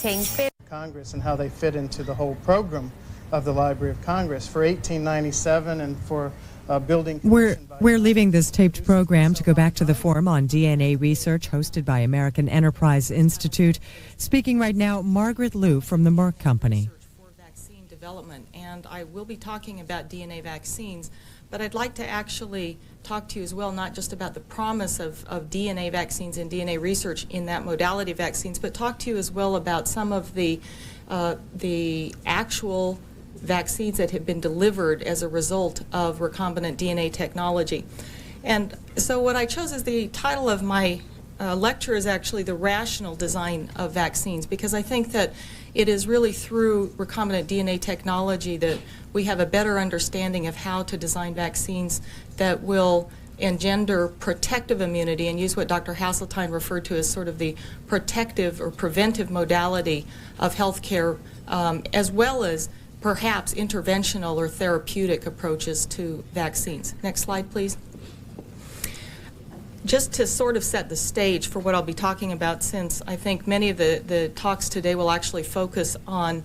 Marketing. Congress and how they fit into the whole program of the Library of Congress for 1897 and for building. We're leaving this taped program to go back to the forum on DNA research hosted by American Enterprise Institute. Speaking right now, Margaret Liu from the Merck Company. For vaccine development, and I will be talking about DNA vaccines, but I'd like to actually talk to you as well, not just about the promise of DNA vaccines and DNA research in that modality of vaccines, but talk to you as well about some of the actual vaccines that have been delivered as a result of recombinant DNA technology. And so what I chose as the title of my lecture is actually the rational design of vaccines, because I think that it is really through recombinant DNA technology that we have a better understanding of how to design vaccines that will engender protective immunity and use what Dr. Hasseltine referred to as sort of the protective or preventive modality of healthcare, as well as perhaps interventional or therapeutic approaches to vaccines. Next slide, please. Just to sort of set the stage for what I'll be talking about, since I think many of the talks today will actually focus on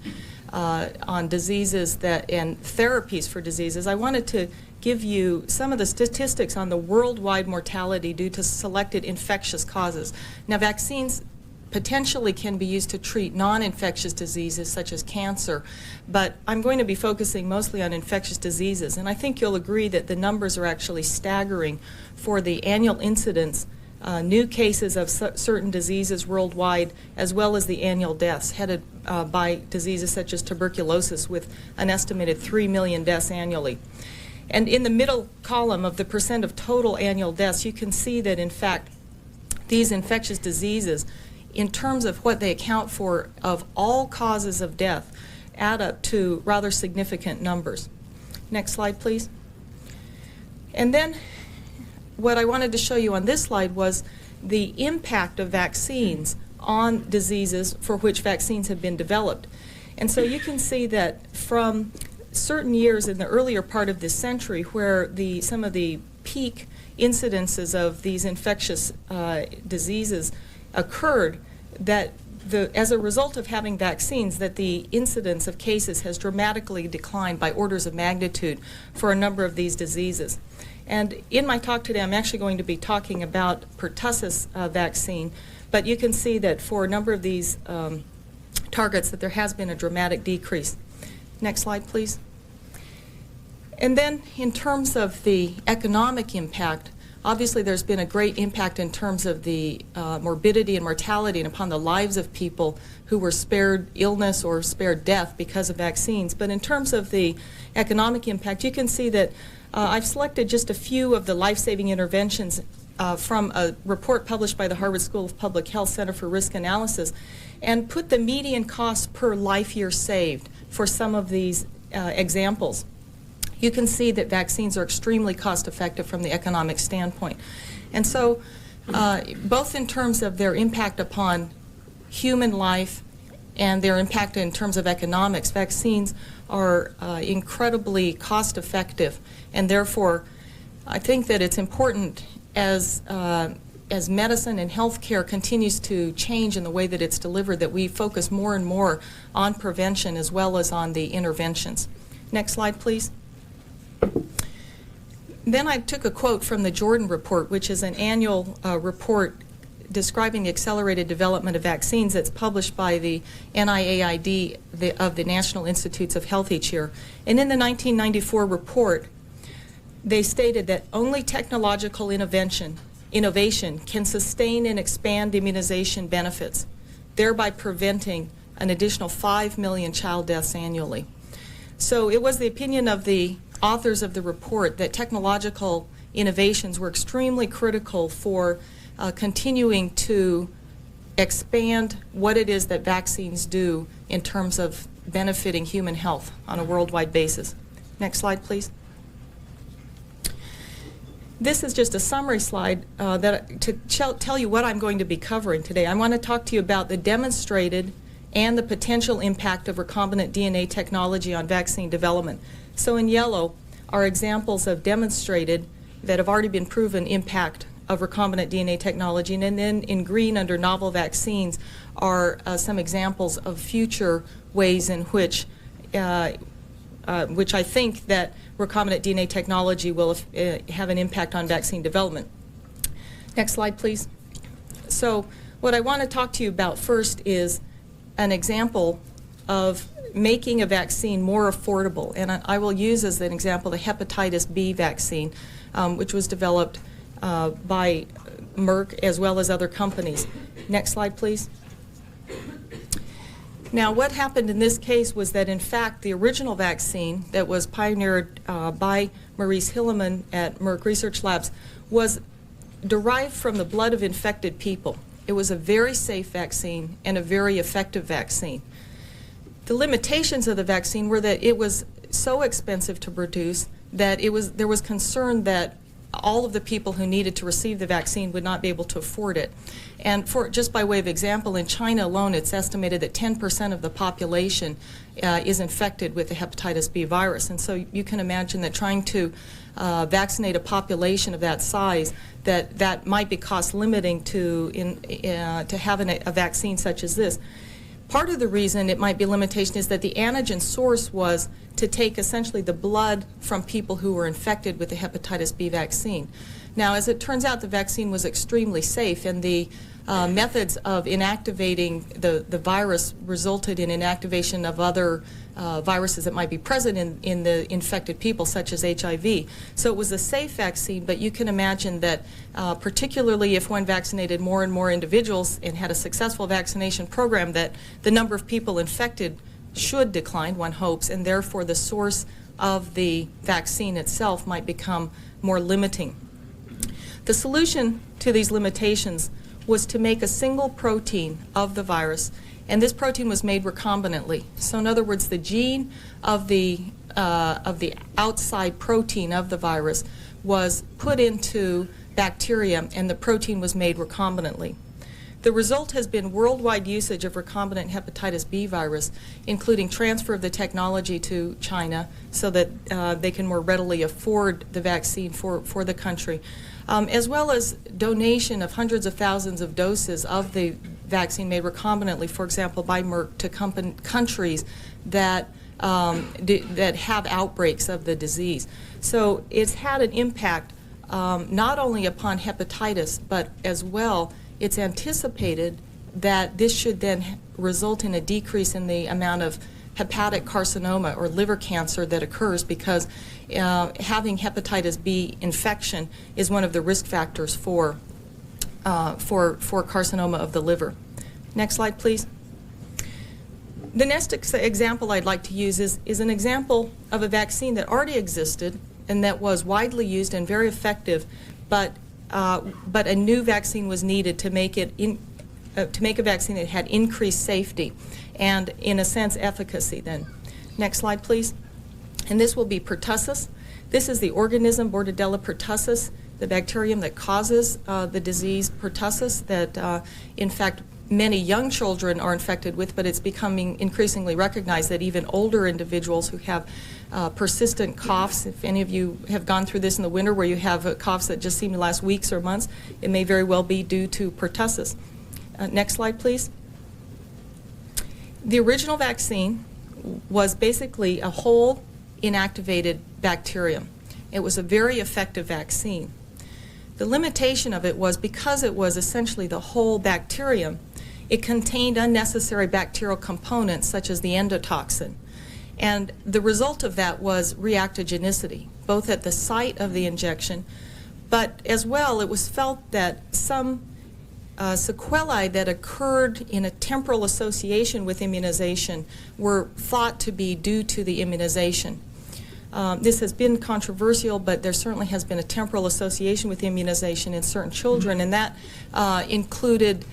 diseases and therapies for diseases, I wanted to give you some of the statistics on the worldwide mortality due to selected infectious causes. Now, vaccines potentially can be used to treat non-infectious diseases such as cancer, but I'm going to be focusing mostly on infectious diseases, and I think you'll agree that the numbers are actually staggering for the annual incidence, new cases of certain diseases worldwide, as well as the annual deaths headed by diseases such as tuberculosis, with an estimated 3 million deaths annually. And in the middle column of the percent of total annual deaths, you can see that in fact these infectious diseases, in terms of what they account for of all causes of death, add up to rather significant numbers. Next slide, please. And then what I wanted to show you on this slide was the impact of vaccines on diseases for which vaccines have been developed. And so you can see that from certain years in the earlier part of this century, where some of the peak incidences of these infectious diseases occurred, that as a result of having vaccines, that the incidence of cases has dramatically declined by orders of magnitude for a number of these diseases. And in my talk today, I'm actually going to be talking about pertussis vaccine, but you can see that for a number of these targets that there has been a dramatic decrease. Next slide, please. And then in terms of the economic impact, obviously there's been a great impact in terms of the morbidity and mortality and upon the lives of people who were spared illness or spared death because of vaccines. But in terms of the economic impact, you can see that I've selected just a few of the life-saving interventions from a report published by the Harvard School of Public Health Center for Risk Analysis, and put the median cost per life year saved for some of these examples. You can see that vaccines are extremely cost-effective from the economic standpoint. And so both in terms of their impact upon human life and their impact in terms of economics, vaccines are incredibly cost-effective, and therefore I think that it's important as medicine and healthcare continues to change in the way that it's delivered, that we focus more and more on prevention as well as on the interventions. Next slide, please. Then I took a quote from the Jordan Report, which is an annual report describing the accelerated development of vaccines that's published by the NIAID of the National Institutes of Health each year. And in the 1994 report, they stated that only technological innovation can sustain and expand immunization benefits, thereby preventing an additional 5 million child deaths annually. So it was the opinion of the authors of the report that technological innovations were extremely critical for continuing to expand what it is that vaccines do in terms of benefiting human health on a worldwide basis. Next slide, please. This is just a summary slide to tell you what I'm going to be covering today. I want to talk to you about the demonstrated and the potential impact of recombinant DNA technology on vaccine development. So in yellow are examples of demonstrated that have already been proven impact of recombinant DNA technology. And then in green under novel vaccines are some examples of future ways in which I think that recombinant DNA technology will have an impact on vaccine development. Next slide, please. So what I want to talk to you about first is an example of making a vaccine more affordable. And I will use as an example the hepatitis B vaccine, which was developed by Merck as well as other companies. Next slide, please. Now, what happened in this case was that, in fact, the original vaccine that was pioneered by Maurice Hilleman at Merck Research Labs was derived from the blood of infected people. It was a very safe vaccine and a very effective vaccine. The limitations of the vaccine were that it was so expensive to produce that there was concern that all of the people who needed to receive the vaccine would not be able to afford it. And just by way of example, in China alone, it's estimated that 10% of the population is infected with the hepatitis B virus. And so you can imagine that trying to vaccinate a population of that size, that might be cost limiting to having a vaccine such as this. Part of the reason it might be a limitation is that the antigen source was to take essentially the blood from people who were infected with the hepatitis B vaccine. Now, as it turns out, the vaccine was extremely safe, and the methods of inactivating the virus resulted in inactivation of other viruses that might be present in the infected people, such as HIV. So it was a safe vaccine, but you can imagine that particularly if one vaccinated more and more individuals and had a successful vaccination program, that the number of people infected should decline, one hopes, and therefore the source of the vaccine itself might become more limiting. The solution to these limitations was to make a single protein of the virus, and this protein was made recombinantly. So in other words, the gene of the outside protein of the virus was put into bacteria, and the protein was made recombinantly. The result has been worldwide usage of recombinant hepatitis B virus, including transfer of the technology to China so that they can more readily afford the vaccine for the country, as well as donation of hundreds of thousands of doses of the vaccine made recombinantly, for example, by Merck to countries that have outbreaks of the disease. So it's had an impact not only upon hepatitis, but as well it's anticipated that this should then result in a decrease in the amount of hepatic carcinoma or liver cancer that occurs, because having hepatitis B infection is one of the risk factors for carcinoma of the liver. Next slide, please. The next example I'd like to use is an example of a vaccine that already existed and that was widely used and very effective, but a new vaccine was needed to make it to make a vaccine that had increased safety and, in a sense, efficacy then. Next slide, please. And this will be pertussis. This is the organism Bordetella pertussis, the bacterium that causes the disease pertussis that, in fact, many young children are infected with, but it's becoming increasingly recognized that even older individuals who have persistent coughs, if any of you have gone through this in the winter where you have coughs that just seem to last weeks or months, it may very well be due to pertussis. Next slide, please. The original vaccine was basically a whole inactivated bacterium. It was a very effective vaccine. The limitation of it was because it was essentially the whole bacterium, it contained unnecessary bacterial components such as the endotoxin. And the result of that was reactogenicity, both at the site of the injection, but as well it was felt that some sequelae that occurred in a temporal association with immunization were thought to be due to the immunization. This has been controversial, but there certainly has been a temporal association with immunization in certain children, and that included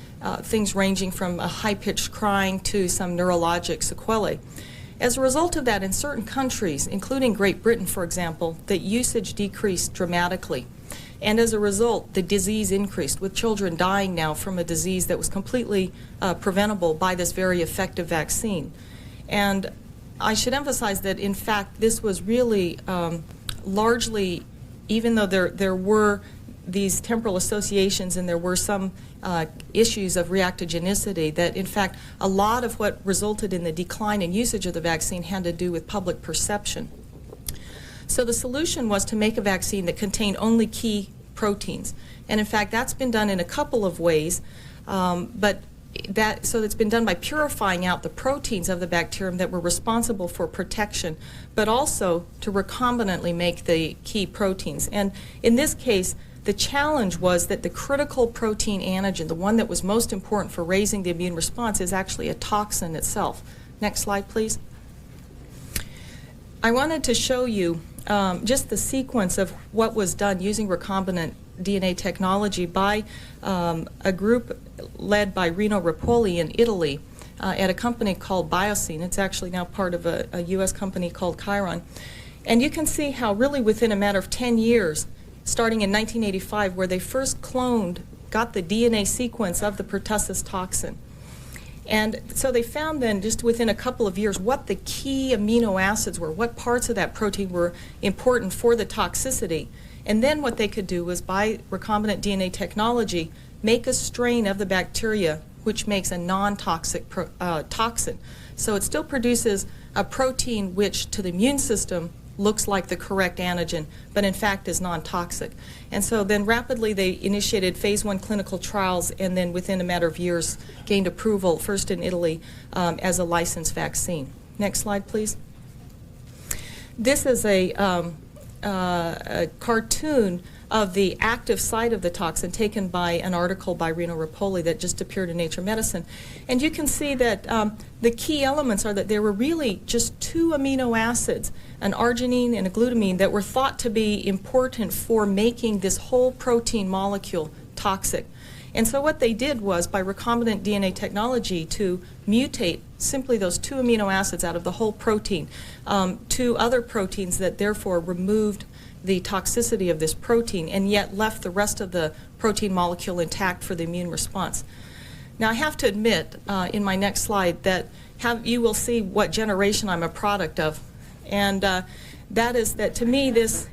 things ranging from a high-pitched crying to some neurologic sequelae. As a result of that, in certain countries, including Great Britain, for example, the usage decreased dramatically. And as a result, the disease increased, with children dying now from a disease that was completely preventable by this very effective vaccine. And I should emphasize that, in fact, this was really largely, even though there were these temporal associations, and there were some issues of reactogenicity, that in fact a lot of what resulted in the decline in usage of the vaccine had to do with public perception. So the solution was to make a vaccine that contained only key proteins. And in fact, that's been done in a couple of ways, but it's been done by purifying out the proteins of the bacterium that were responsible for protection, but also to recombinantly make the key proteins. And in this case, the challenge was that the critical protein antigen, the one that was most important for raising the immune response, is actually a toxin itself. Next slide, please. I wanted to show you just the sequence of what was done using recombinant DNA technology by a group led by Rino Rapoli in Italy at a company called Biosine. It's actually now part of a U.S. company called Chiron. And you can see how really within a matter of 10 years, starting in 1985, where they first got the DNA sequence of the pertussis toxin. And so they found then, just within a couple of years, what the key amino acids were, what parts of that protein were important for the toxicity. And then what they could do was, by recombinant DNA technology, make a strain of the bacteria which makes a non-toxic toxin. So it still produces a protein which, to the immune system, looks like the correct antigen, but in fact is non-toxic. And so then rapidly they initiated phase 1 clinical trials, and then within a matter of years gained approval, first in Italy, as a licensed vaccine. Next slide, please. This is a cartoon of the active site of the toxin taken by an article by Rino Rapoli that just appeared in Nature Medicine. And you can see that the key elements are that there were really just 2 amino acids, an arginine and a glutamine, that were thought to be important for making this whole protein molecule toxic. And so what they did was, by recombinant DNA technology, to mutate simply those 2 amino acids out of the whole protein to other proteins that therefore removed the toxicity of this protein and yet left the rest of the protein molecule intact for the immune response. Now, I have to admit in my next slide that you will see what generation I'm a product of. And that is that, to me, this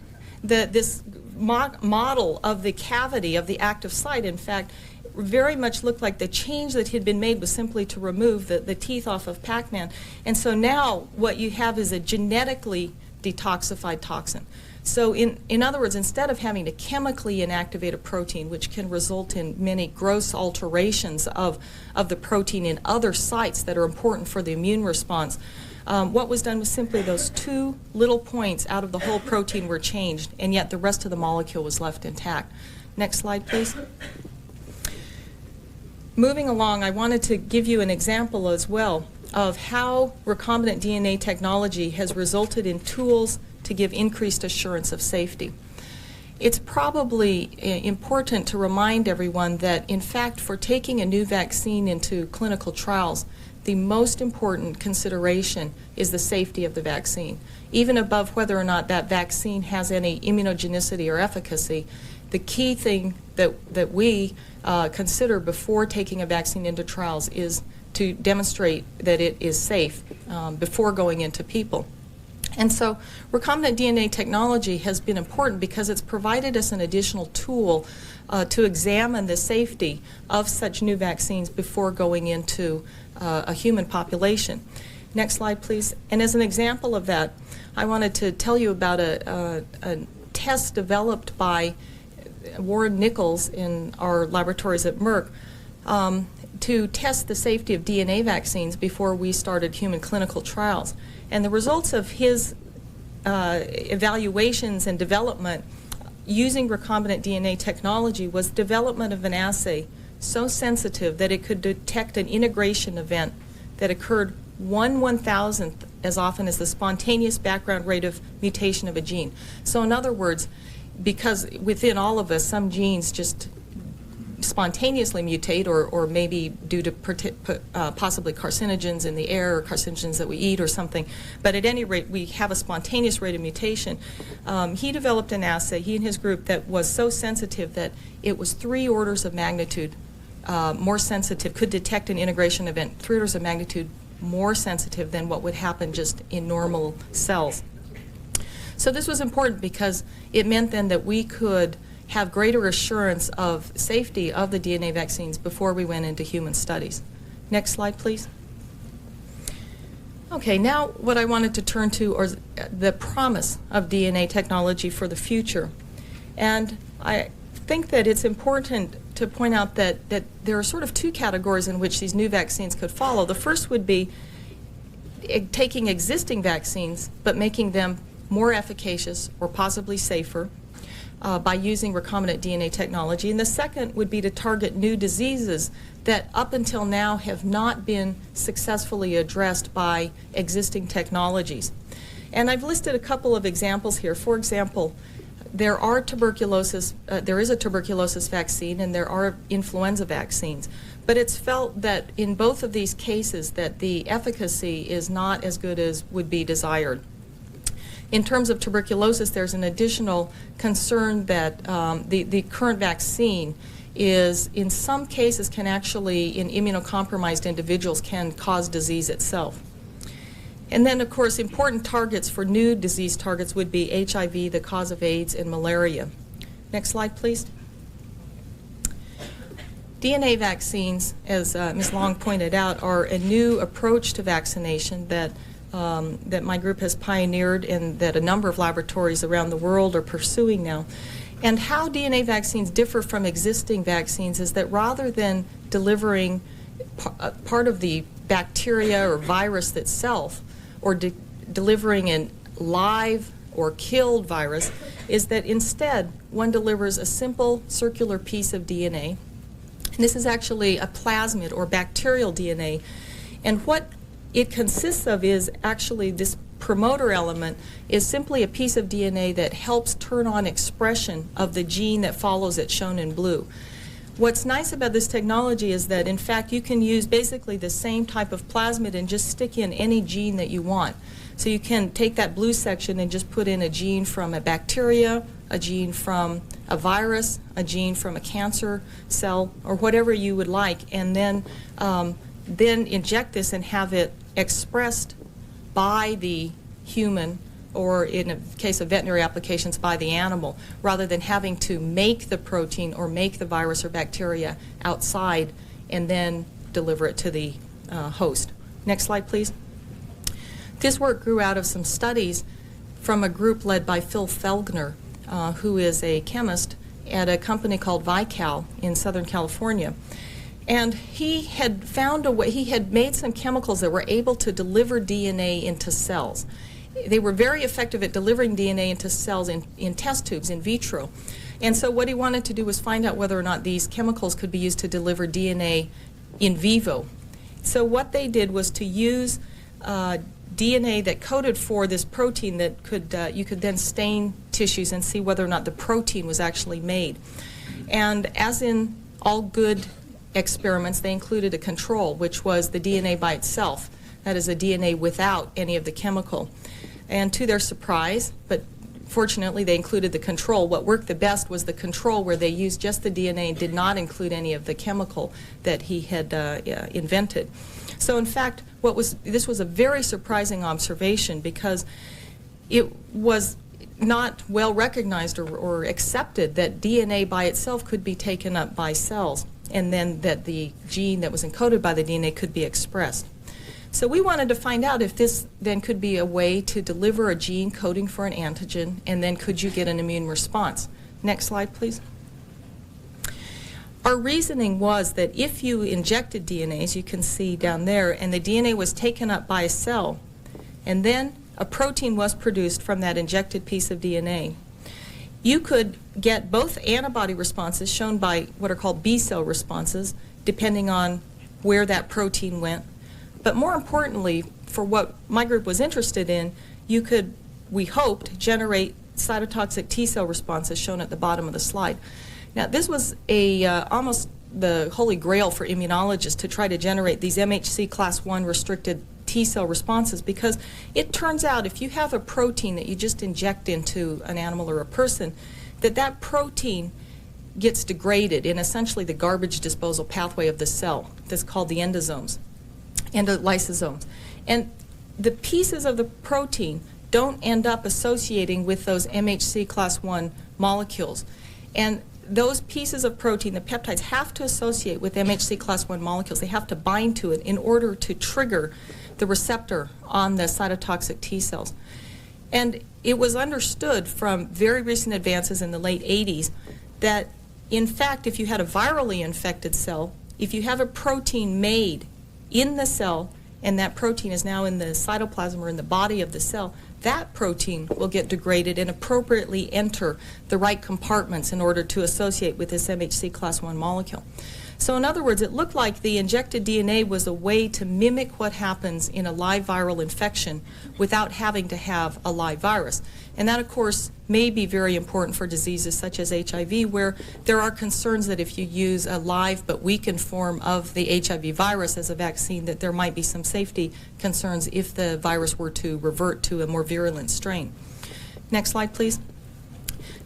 model of the cavity of the active site, in fact, very much looked like the change that had been made was simply to remove the teeth off of Pac-Man. And so now what you have is a genetically detoxified toxin. So in other words, instead of having to chemically inactivate a protein, which can result in many gross alterations of the protein in other sites that are important for the immune response, what was done was simply those 2 little points out of the whole protein were changed, and yet the rest of the molecule was left intact. Next slide, please. Moving along, I wanted to give you an example as well of how recombinant DNA technology has resulted in tools to give increased assurance of safety. It's probably important to remind everyone that, in fact, for taking a new vaccine into clinical trials, the most important consideration is the safety of the vaccine. Even above whether or not that vaccine has any immunogenicity or efficacy, the key thing that we consider before taking a vaccine into trials is to demonstrate that it is safe before going into people. And so recombinant DNA technology has been important because it's provided us an additional tool to examine the safety of such new vaccines before going into a human population. Next slide, please. And as an example of that, I wanted to tell you about a test developed by Warren Nichols in our laboratories at Merck to test the safety of DNA vaccines before we started human clinical trials. And the results of his evaluations and development using recombinant DNA technology was development of an assay so sensitive that it could detect an integration event that occurred 1/1000th as often as the spontaneous background rate of mutation of a gene. So in other words, because within all of us some genes just spontaneously mutate, or maybe due to possibly carcinogens in the air or carcinogens that we eat or something, but at any rate we have a spontaneous rate of mutation. He developed an assay, he and his group, that was so sensitive that it was 3 orders of magnitude more sensitive, could detect an integration event 3 orders of magnitude more sensitive than what would happen just in normal cells. So this was important because it meant then that we could have greater assurance of safety of the DNA vaccines before we went into human studies. Next slide, please. Okay, now what I wanted to turn to is the promise of DNA technology for the future. And I think that it's important to point out that there are sort of two categories in which these new vaccines could follow. The first would be taking existing vaccines but making them more efficacious or possibly safer by using recombinant DNA technology. And the second would be to target new diseases that up until now have not been successfully addressed by existing technologies. And I've listed a couple of examples here. For example, there is a tuberculosis vaccine and there are influenza vaccines. But it's felt that in both of these cases that the efficacy is not as good as would be desired. In terms of tuberculosis, there's an additional concern that the current vaccine is, in some cases, can actually, in immunocompromised individuals, can cause disease itself. And then, of course, important targets for new disease targets would be HIV, the cause of AIDS, and malaria. Next slide, please. DNA vaccines, as Ms. Long pointed out, are a new approach to vaccination that my group has pioneered and that a number of laboratories around the world are pursuing now. And how DNA vaccines differ from existing vaccines is that rather than delivering part of the bacteria or virus itself, or delivering a live or killed virus, is that instead one delivers a simple circular piece of DNA. And this is actually a plasmid or bacterial DNA. And what it consists of is actually this promoter element is simply a piece of DNA that helps turn on expression of the gene that follows it, shown in blue. What's nice about this technology is that, in fact, you can use basically the same type of plasmid and just stick in any gene that you want. So you can take that blue section and just put in a gene from a bacteria, a gene from a virus, a gene from a cancer cell, or whatever you would like, and then inject this and have it expressed by the human, or in a case of veterinary applications, by the animal, rather than having to make the protein or make the virus or bacteria outside and then deliver it to the host. Next slide, please. This work grew out of some studies from a group led by Phil Felgner, who is a chemist at a company called Vical in Southern California. And he had found a way, he had made some chemicals that were able to deliver DNA into cells. They were very effective at delivering DNA into cells in test tubes, in vitro. And so what he wanted to do was find out whether or not these chemicals could be used to deliver DNA in vivo. So what they did was to use DNA that coded for this protein that could, you could then stain tissues and see whether or not the protein was actually made. And as in all good experiments, they included a control, which was the DNA by itself. That is, a DNA without any of the chemical. And to their surprise, but fortunately they included the control, what worked the best was the control, where they used just the DNA and did not include any of the chemical that he had invented. So in fact, this was a very surprising observation, because it was not well recognized or accepted that DNA by itself could be taken up by cells, and then that the gene that was encoded by the DNA could be expressed. So we wanted to find out if this then could be a way to deliver a gene coding for an antigen, and then could you get an immune response. Next slide, please. Our reasoning was that if you injected DNA, as you can see down there, and the DNA was taken up by a cell, and then a protein was produced from that injected piece of DNA, you could get both antibody responses shown by what are called B cell responses, depending on where that protein went. But more importantly, for what my group was interested in, you could, we hoped, generate cytotoxic T cell responses shown at the bottom of the slide. Now, this was almost the holy grail for immunologists, to try to generate these MHC class I restricted T cell responses, because it turns out if you have a protein that you just inject into an animal or a person, that protein gets degraded in essentially the garbage disposal pathway of the cell. That's called the endosomes, endolysosomes. And the pieces of the protein don't end up associating with those MHC class I molecules. And those pieces of protein, the peptides, have to associate with MHC class I molecules. They have to bind to it in order to trigger the receptor on the cytotoxic T cells. And it was understood from very recent advances in the late 80s that, in fact, if you had a virally infected cell, if you have a protein made in the cell, and that protein is now in the cytoplasm or in the body of the cell, that protein will get degraded and appropriately enter the right compartments in order to associate with this MHC class I molecule. So in other words, it looked like the injected DNA was a way to mimic what happens in a live viral infection without having to have a live virus. And that, of course, may be very important for diseases such as HIV, where there are concerns that if you use a live but weakened form of the HIV virus as a vaccine, that there might be some safety concerns if the virus were to revert to a more virulent strain. Next slide, please.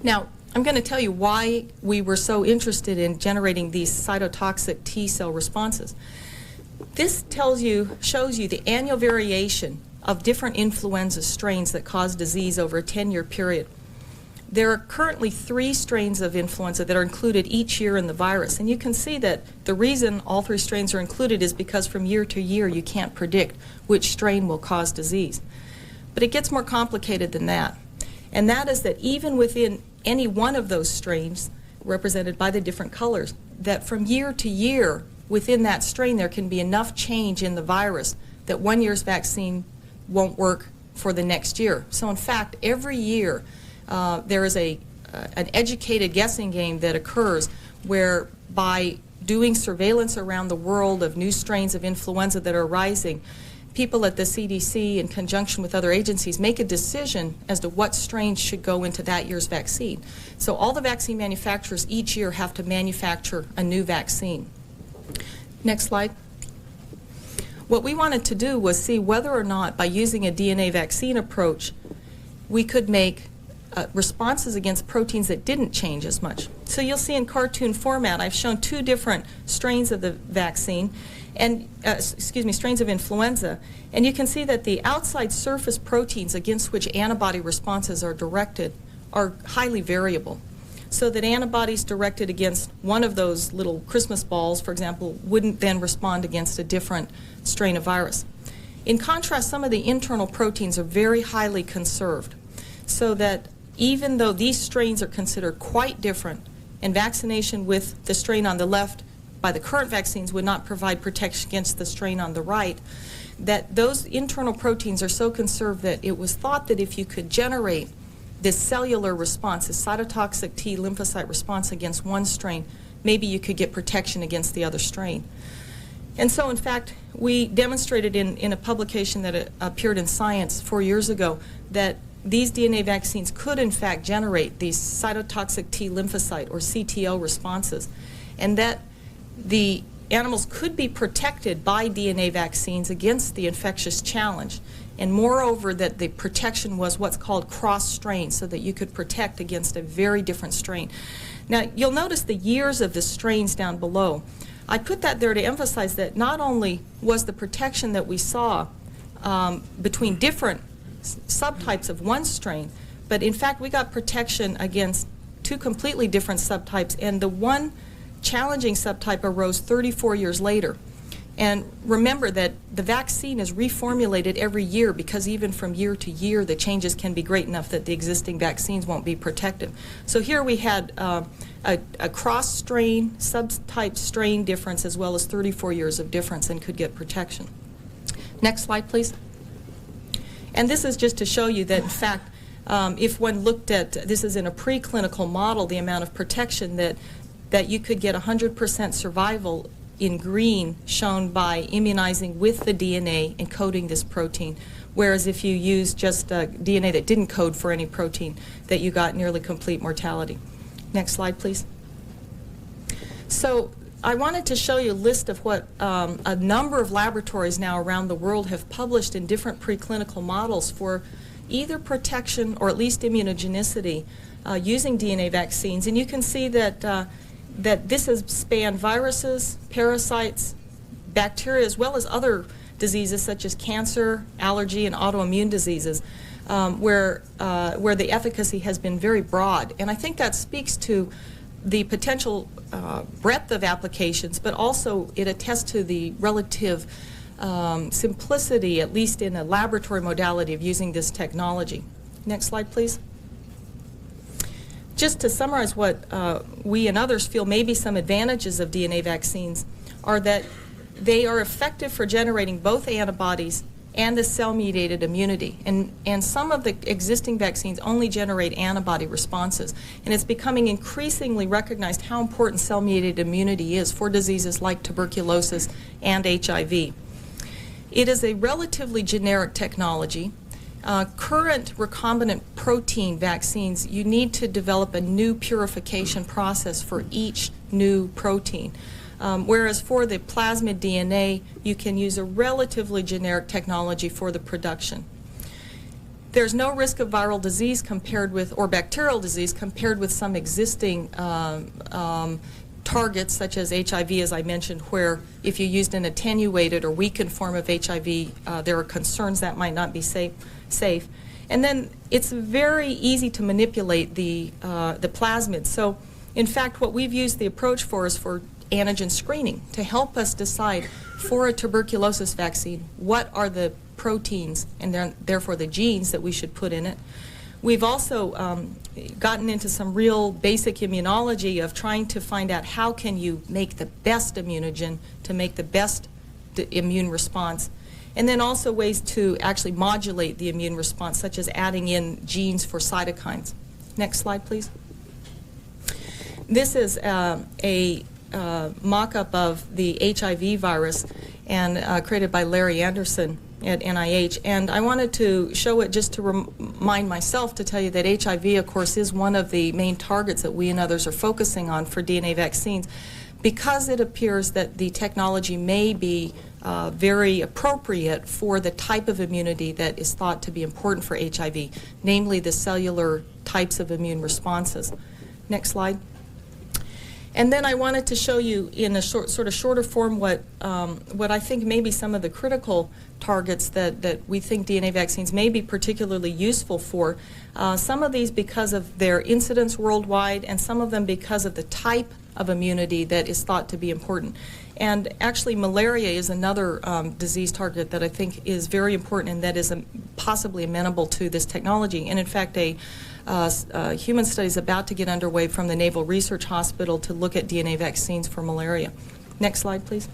Now, I'm going to tell you why we were so interested in generating these cytotoxic T cell responses. This shows you the annual variation of different influenza strains that cause disease over a 10-year period. There are currently 3 strains of influenza that are included each year in the virus, and you can see that the reason all 3 strains are included is because from year to year you can't predict which strain will cause disease. But it gets more complicated than that, and that is that even within any one of those strains, represented by the different colors, that from year to year within that strain there can be enough change in the virus that one year's vaccine won't work for the next year. So in fact, every year there is an educated guessing game that occurs where, by doing surveillance around the world of new strains of influenza that are rising, people at the CDC, in conjunction with other agencies, make a decision as to what strains should go into that year's vaccine. So all the vaccine manufacturers each year have to manufacture a new vaccine. Next slide. What we wanted to do was see whether or not, by using a DNA vaccine approach, we could make responses against proteins that didn't change as much. So you'll see in cartoon format, I've shown 2 different strains of the vaccine, and strains of influenza, and you can see that the outside surface proteins against which antibody responses are directed are highly variable. So that antibodies directed against one of those little Christmas balls, for example, wouldn't then respond against a different strain of virus. In contrast, some of the internal proteins are very highly conserved, so that even though these strains are considered quite different, and vaccination with the strain on the left by the current vaccines would not provide protection against the strain on the right, that those internal proteins are so conserved that it was thought that if you could generate this cellular response, this cytotoxic T lymphocyte response against one strain, maybe you could get protection against the other strain. And so, in fact, we demonstrated in a publication that appeared in Science 4 years ago that these DNA vaccines could, in fact, generate these cytotoxic T lymphocyte, or CTL, responses, and that the animals could be protected by DNA vaccines against the infectious challenge. And moreover, that the protection was what's called cross-strain, so that you could protect against a very different strain. Now, you'll notice the years of the strains down below. I put that there to emphasize that not only was the protection that we saw between different subtypes of one strain, but in fact we got protection against 2 completely different subtypes, and the one challenging subtype arose 34 years later. And remember that the vaccine is reformulated every year, because even from year to year the changes can be great enough that the existing vaccines won't be protective. So here we had a cross-strain, subtype strain difference, as well as 34 years of difference, and could get protection. Next slide, please. And this is just to show you that, in fact, if one looked at, this is in a preclinical model, the amount of protection that you could get 100% survival in green, shown by immunizing with the DNA encoding this protein, whereas if you used just DNA that didn't code for any protein, that you got nearly complete mortality. Next slide, please. So I wanted to show you a list of what a number of laboratories now around the world have published in different preclinical models for either protection or at least immunogenicity using DNA vaccines. And you can see that that this has spanned viruses, parasites, bacteria, as well as other diseases such as cancer, allergy, and autoimmune diseases, where the efficacy has been very broad. And I think that speaks to the potential breadth of applications, but also it attests to the relative simplicity, at least in a laboratory modality, of using this technology. Next slide, please. Just to summarize what we and others feel may be some advantages of DNA vaccines are that they are effective for generating both antibodies and the cell-mediated immunity. And some of the existing vaccines only generate antibody responses. And it's becoming increasingly recognized how important cell-mediated immunity is for diseases like tuberculosis and HIV. It is a relatively generic technology. Current recombinant protein vaccines, you need to develop a new purification process for each new protein. Whereas for the plasmid DNA, you can use a relatively generic technology for the production. There's no risk of viral disease compared with, or bacterial disease compared with some existing targets such as HIV, as I mentioned, where if you used an attenuated or weakened form of HIV, there are concerns that might not be safe. And then it's very easy to manipulate the plasmid. So in fact, what we've used the approach for is for antigen screening to help us decide for a tuberculosis vaccine what are the proteins and then therefore the genes that we should put in it. We've also gotten into some real basic immunology of trying to find out how can you make the best immunogen to make the best immune response, and then also ways to actually modulate the immune response, such as adding in genes for cytokines. Next slide, please. This is a mock-up of the HIV virus and created by Larry Anderson at NIH, and I wanted to show it just to remind myself to tell you that HIV, of course, is one of the main targets that we and others are focusing on for DNA vaccines, because it appears that the technology may be very appropriate for the type of immunity that is thought to be important for HIV, namely the cellular types of immune responses. Next slide. And then I wanted to show you in a sort of shorter form what I think may be some of the critical targets that we think DNA vaccines may be particularly useful for. Some of these because of their incidence worldwide, and some of them because of the type of immunity that is thought to be important. And actually malaria is another disease target that I think is very important and that is possibly amenable to this technology. And in fact, a human study is about to get underway from the Naval Research Hospital to look at DNA vaccines for malaria. Next slide, please.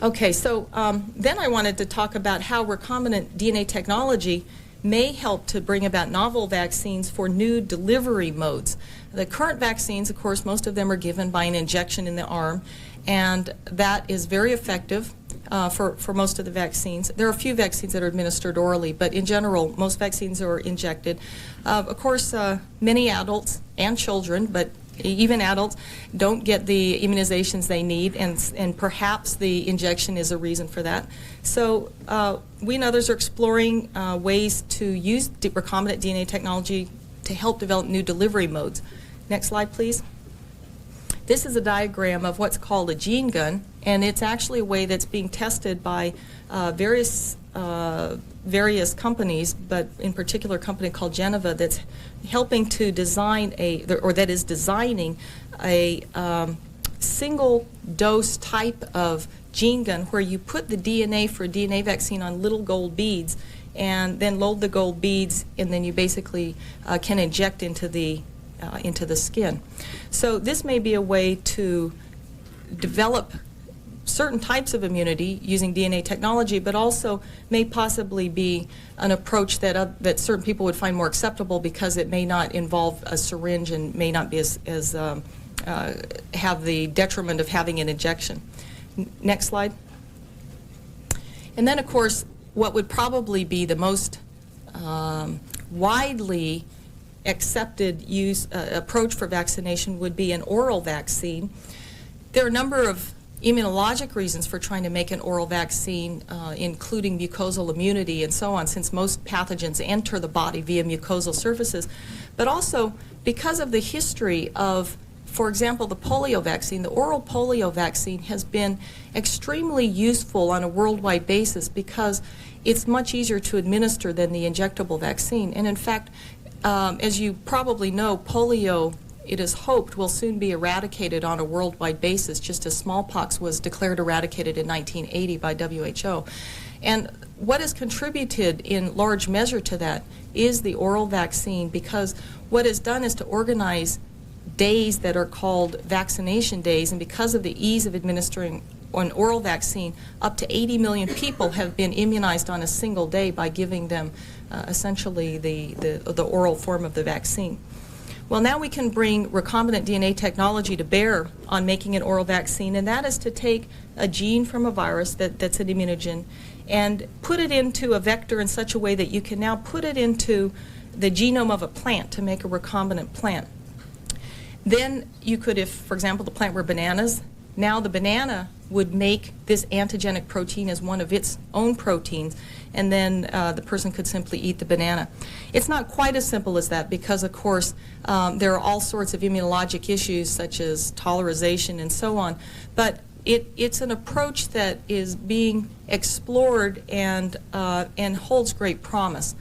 Okay, so then I wanted to talk about how recombinant DNA technology may help to bring about novel vaccines for new delivery modes. The current vaccines, of course, most of them are given by an injection in the arm, and that is very effective for most of the vaccines. There are a few vaccines that are administered orally, but in general, most vaccines are injected. Of course, many adults and children, but even adults, don't get the immunizations they need, and perhaps the injection is a reason for that. So we and others are exploring ways to use recombinant DNA technology to help develop new delivery modes. Next slide, please. This is a diagram of what's called a gene gun, and it's actually a way that's being tested by various companies, but in particular a company called Geneva that's helping to design that is designing a single dose type of gene gun where you put the DNA for a DNA vaccine on little gold beads and then load the gold beads, and then you basically can inject into the skin. So this may be a way to develop certain types of immunity using DNA technology, but also may possibly be an approach that certain people would find more acceptable because it may not involve a syringe and may not be as have the detriment of having an injection. Next slide. And then, of course, what would probably be the most widely accepted approach for vaccination would be an oral vaccine. There are a number of immunologic reasons for trying to make an oral vaccine, including mucosal immunity and so on, since most pathogens enter the body via mucosal surfaces, but also because of the history of for example, the polio vaccine, the oral polio vaccine has been extremely useful on a worldwide basis because it's much easier to administer than the injectable vaccine. And in fact, as you probably know, polio, it is hoped, will soon be eradicated on a worldwide basis, just as smallpox was declared eradicated in 1980 by WHO. And what has contributed in large measure to that is the oral vaccine, because what is done is to organize days that are called vaccination days, and because of the ease of administering an oral vaccine, up to 80 million people have been immunized on a single day by giving them essentially the oral form of the vaccine. Well, now we can bring recombinant DNA technology to bear on making an oral vaccine, and that is to take a gene from a virus that's an immunogen and put it into a vector in such a way that you can now put it into the genome of a plant to make a recombinant plant. Then you could, if, for example, the plant were bananas, now the banana would make this antigenic protein as one of its own proteins, and then the person could simply eat the banana. It's not quite as simple as that because, of course, there are all sorts of immunologic issues such as tolerization and so on, but it's an approach that is being explored and holds great promise.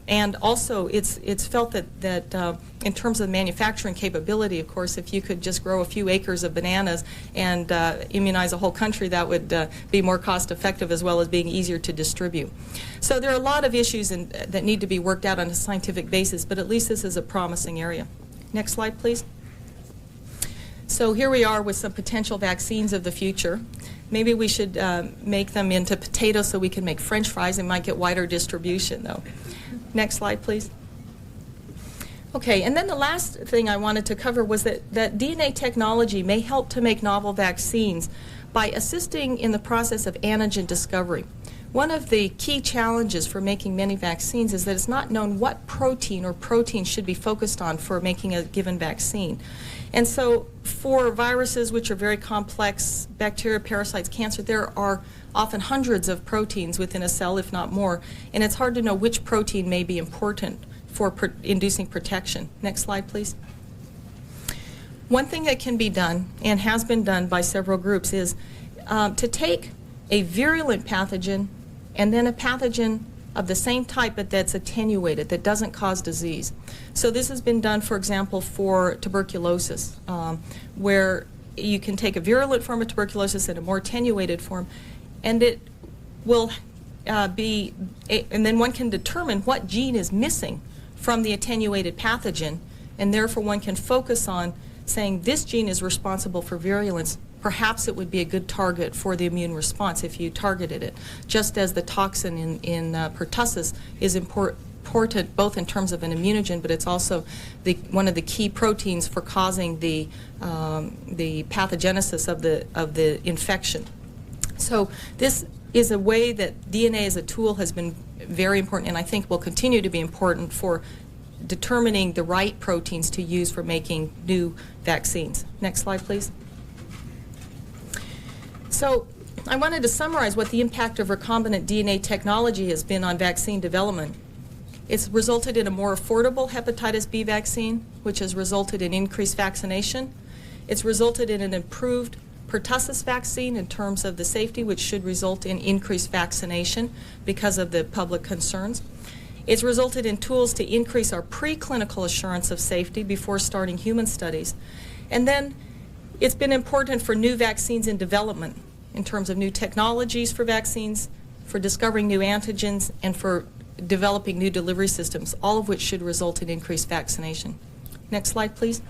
And also, it's felt that in terms of manufacturing capability, of course, if you could just grow a few acres of bananas and immunize a whole country, that would be more cost effective as well as being easier to distribute. So there are a lot of issues that need to be worked out on a scientific basis, but at least this is a promising area. Next slide, please. So here we are with some potential vaccines of the future. Maybe we should make them into potatoes so we can make French fries and might get wider distribution, though. Next slide, please. Okay, and then the last thing I wanted to cover was that DNA technology may help to make novel vaccines by assisting in the process of antigen discovery. One of the key challenges for making many vaccines is that it's not known what protein or proteins should be focused on for making a given vaccine. And so for viruses, which are very complex, bacteria, parasites, cancer, there are often hundreds of proteins within a cell, if not more, and it's hard to know which protein may be important for inducing protection. Next slide, please. One thing that can be done, and has been done by several groups, is to take a virulent pathogen and then a pathogen of the same type but that's attenuated, that doesn't cause disease. So this has been done, for example, for tuberculosis, where you can take a virulent form of tuberculosis and a more attenuated form, and it will and then one can determine what gene is missing from the attenuated pathogen, and therefore one can focus on saying this gene is responsible for virulence. Perhaps it would be a good target for the immune response if you targeted it, just as the toxin in pertussis is important both in terms of an immunogen, but it's also one of the key proteins for causing the pathogenesis of the infection. So this is a way that DNA as a tool has been very important, and I think will continue to be important for determining the right proteins to use for making new vaccines. Next slide, please. So I wanted to summarize what the impact of recombinant DNA technology has been on vaccine development. It's resulted in a more affordable hepatitis B vaccine, which has resulted in increased vaccination. It's resulted in an improved pertussis vaccine in terms of the safety, which should result in increased vaccination because of the public concerns. It's resulted in tools to increase our preclinical assurance of safety before starting human studies. And then it's been important for new vaccines in development in terms of new technologies for vaccines, for discovering new antigens, and for developing new delivery systems, all of which should result in increased vaccination. Next slide, please.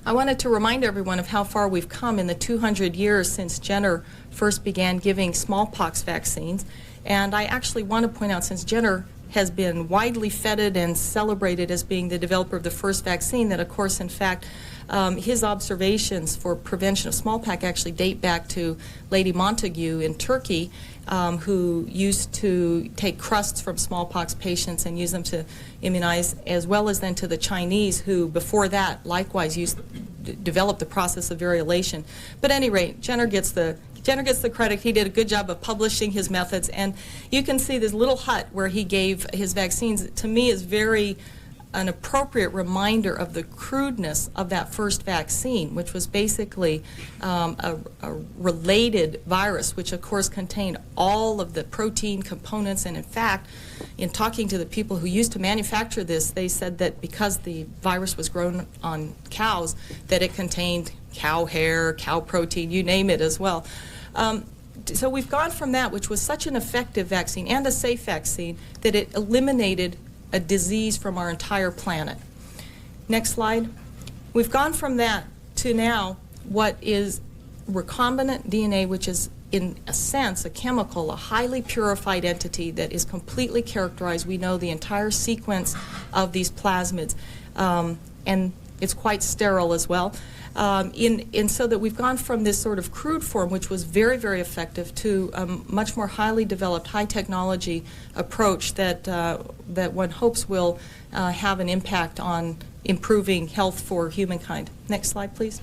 I wanted to remind everyone of how far we've come in the 200 years since Jenner first began giving smallpox vaccines. And I actually want to point out, since Jenner has been widely feted and celebrated as being the developer of the first vaccine, that of course, in fact, his observations for prevention of smallpox actually date back to Lady Montagu in Turkey, who used to take crusts from smallpox patients and use them to immunize, as well as then to the Chinese, who before that likewise developed the process of variolation. But at any rate, Jenner gets the credit. He did a good job of publishing his methods, and you can see this little hut where he gave his vaccines, to me, is very an appropriate reminder of the crudeness of that first vaccine, which was basically a related virus, which of course contained all of the protein components. And in fact, in talking to the people who used to manufacture this, they said that because the virus was grown on cows, that it contained cow hair, cow protein, you name it as well. So we've gone from that, which was such an effective vaccine and a safe vaccine, that it eliminated a disease from our entire planet. Next slide. We've gone from that to now what is recombinant DNA, which is in a sense a chemical, a highly purified entity that is completely characterized. We know the entire sequence of these plasmids, and it's quite sterile as well. So that we've gone from this sort of crude form, which was very, very effective, to a much more highly developed, high technology approach that one hopes will have an impact on improving health for humankind. Next slide, please.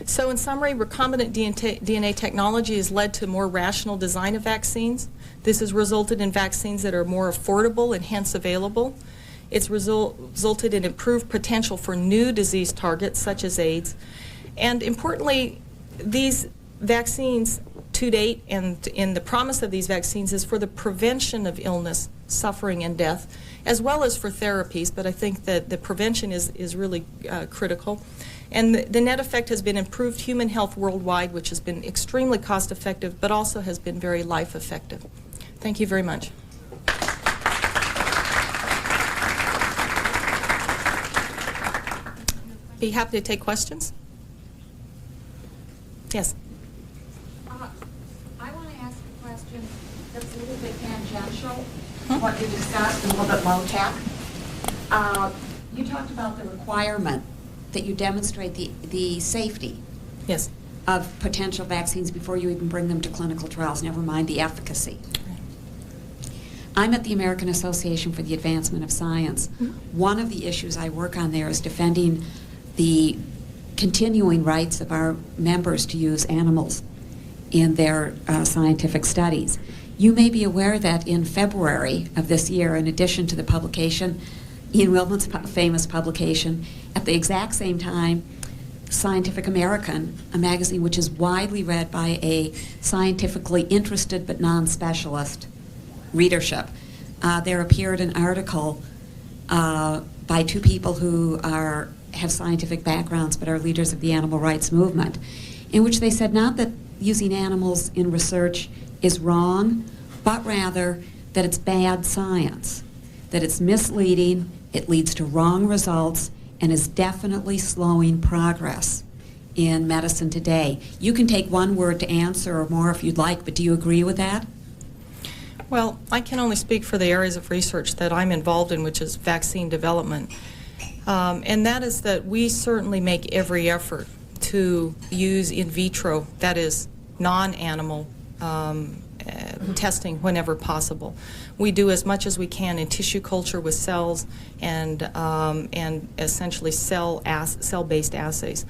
So in summary, recombinant DNA technology has led to more rational design of vaccines. This has resulted in vaccines that are more affordable and hence available. It's resulted in improved potential for new disease targets such as AIDS. And importantly, these vaccines to date, and in the promise of these vaccines, is for the prevention of illness, suffering, and death, as well as for therapies. But I think that the prevention is really critical. And the net effect has been improved human health worldwide, which has been extremely cost effective, but also has been very life effective. Thank you very much. Be happy to take questions. Yes. I want to ask a question that's a little bit tangential to what you discussed, and a little bit low tech. You talked about the requirement that you demonstrate the safety Yes. of potential vaccines before you even bring them to clinical trials, never mind the efficacy. I'm at the American Association for the Advancement of Science. One of the issues I work on there is defending the continuing rights of our members to use animals in their scientific studies. You may be aware that in February of this year, in addition to the publication, Ian Wilman's famous publication, at the exact same time, Scientific American, a magazine which is widely read by a scientifically interested but non-specialist readership, there appeared an article by two people who have scientific backgrounds but are leaders of the animal rights movement, in which they said not that using animals in research is wrong, but rather that it's bad science, that it's misleading, it leads to wrong results, and is definitely slowing progress in medicine today. You can take one word to answer or more if you'd like, but do you agree with that? Well, I can only speak for the areas of research that I'm involved in, which is vaccine development. And that is that we certainly make every effort to use in vitro, that is, non-animal testing whenever possible. We do as much as we can in tissue culture with cells and essentially cell-based assays.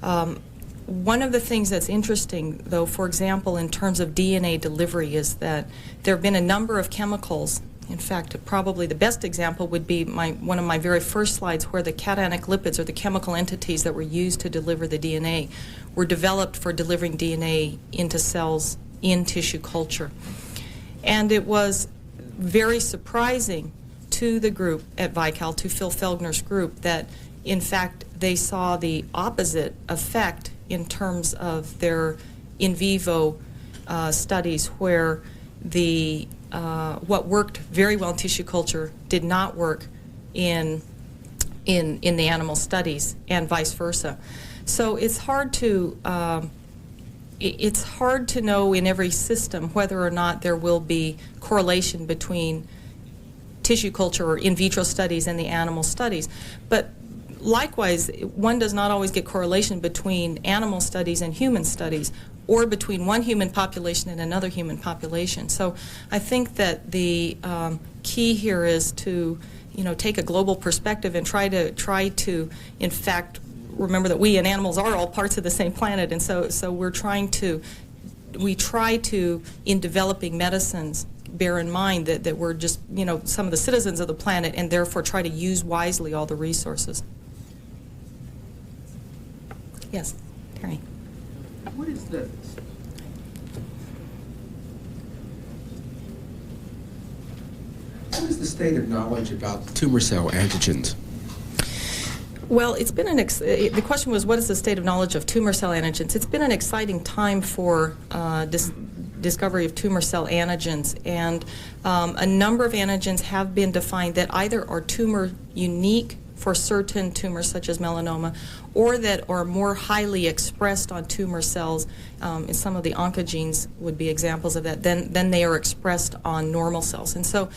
One of the things that's interesting, though, for example, in terms of DNA delivery, is that there have been a number of chemicals. In fact, probably the best example would be one of my very first slides, where the cationic lipids, or the chemical entities that were used to deliver the DNA, were developed for delivering DNA into cells in tissue culture. And it was very surprising to the group at Vical, to Phil Felgner's group, that in fact they saw the opposite effect in terms of their in vivo studies, where the what worked very well in tissue culture did not work in the animal studies, and vice versa. So it's hard to know in every system whether or not there will be correlation between tissue culture or in vitro studies and the animal studies. But likewise, one does not always get correlation between animal studies and human studies, or between one human population and another human population. So I think that the key here is to, take a global perspective and try to, in fact, remember that we and animals are all parts of the same planet, and so we try to, in developing medicines, bear in mind that we're just, some of the citizens of the planet, and therefore try to use wisely all the resources. Yes, Terry. What is the state of knowledge about tumor cell antigens? Well, it's been the question was, what is the state of knowledge of tumor cell antigens? It's been an exciting time for discovery of tumor cell antigens, and a number of antigens have been defined that either are tumor unique for certain tumors such as melanoma, or that are more highly expressed on tumor cells, and some of the oncogenes would be examples of that, then they are expressed on normal cells. And so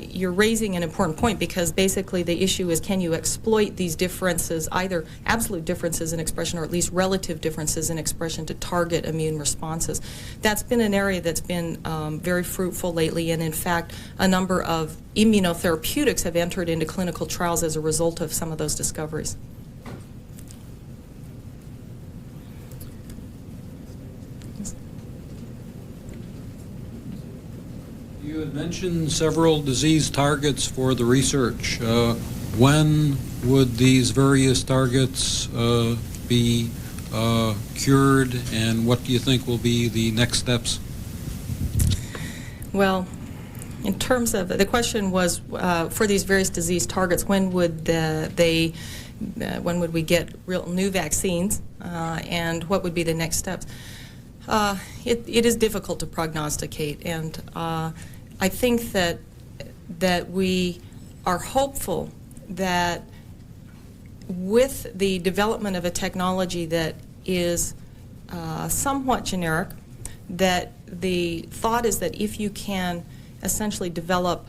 you're raising an important point, because basically the issue is, can you exploit these differences, either absolute differences in expression or at least relative differences in expression, to target immune responses? That's been an area that's been very fruitful lately, and in fact a number of immunotherapeutics have entered into clinical trials as a result of some of those discoveries. You had mentioned several disease targets for the research. When would these various targets be cured, and what do you think will be the next steps? Well, in terms of the question was for these various disease targets, when would when would we get real new vaccines, and what would be the next steps? It is difficult to prognosticate, and I think that we are hopeful that with the development of a technology that is somewhat generic, that the thought is that if you can essentially develop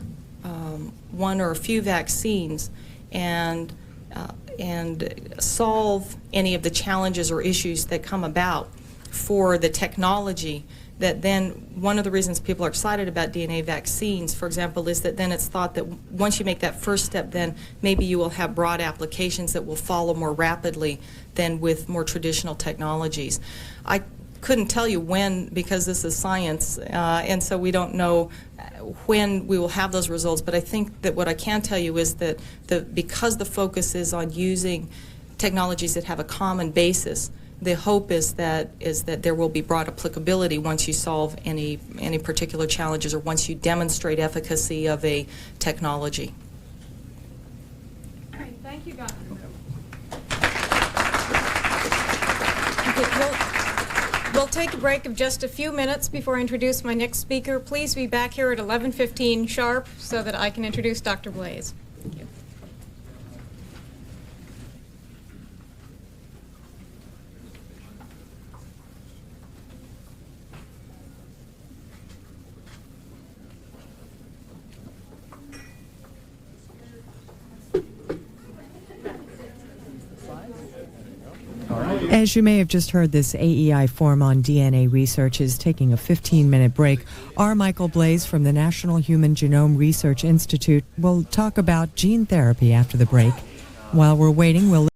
one or a few vaccines and solve any of the challenges or issues that come about for the technology, that then one of the reasons people are excited about DNA vaccines, for example, is that then it's thought that once you make that first step, then maybe you will have broad applications that will follow more rapidly than with more traditional technologies. I couldn't tell you when, because this is science, and so we don't know when we will have those results, but I think that what I can tell you is that because the focus is on using technologies that have a common basis, the hope is that there will be broad applicability once you solve any particular challenges, or once you demonstrate efficacy of a technology. All right, thank you, Dr. We'll take a break of just a few minutes before I introduce my next speaker. Please be back here at 11:15 sharp so that I can introduce Dr. Blaze. Thank you. As you may have just heard, this AEI forum on DNA research is taking a 15-minute break. R. Michael Blaze from the National Human Genome Research Institute will talk about gene therapy after the break. While we're waiting, we'll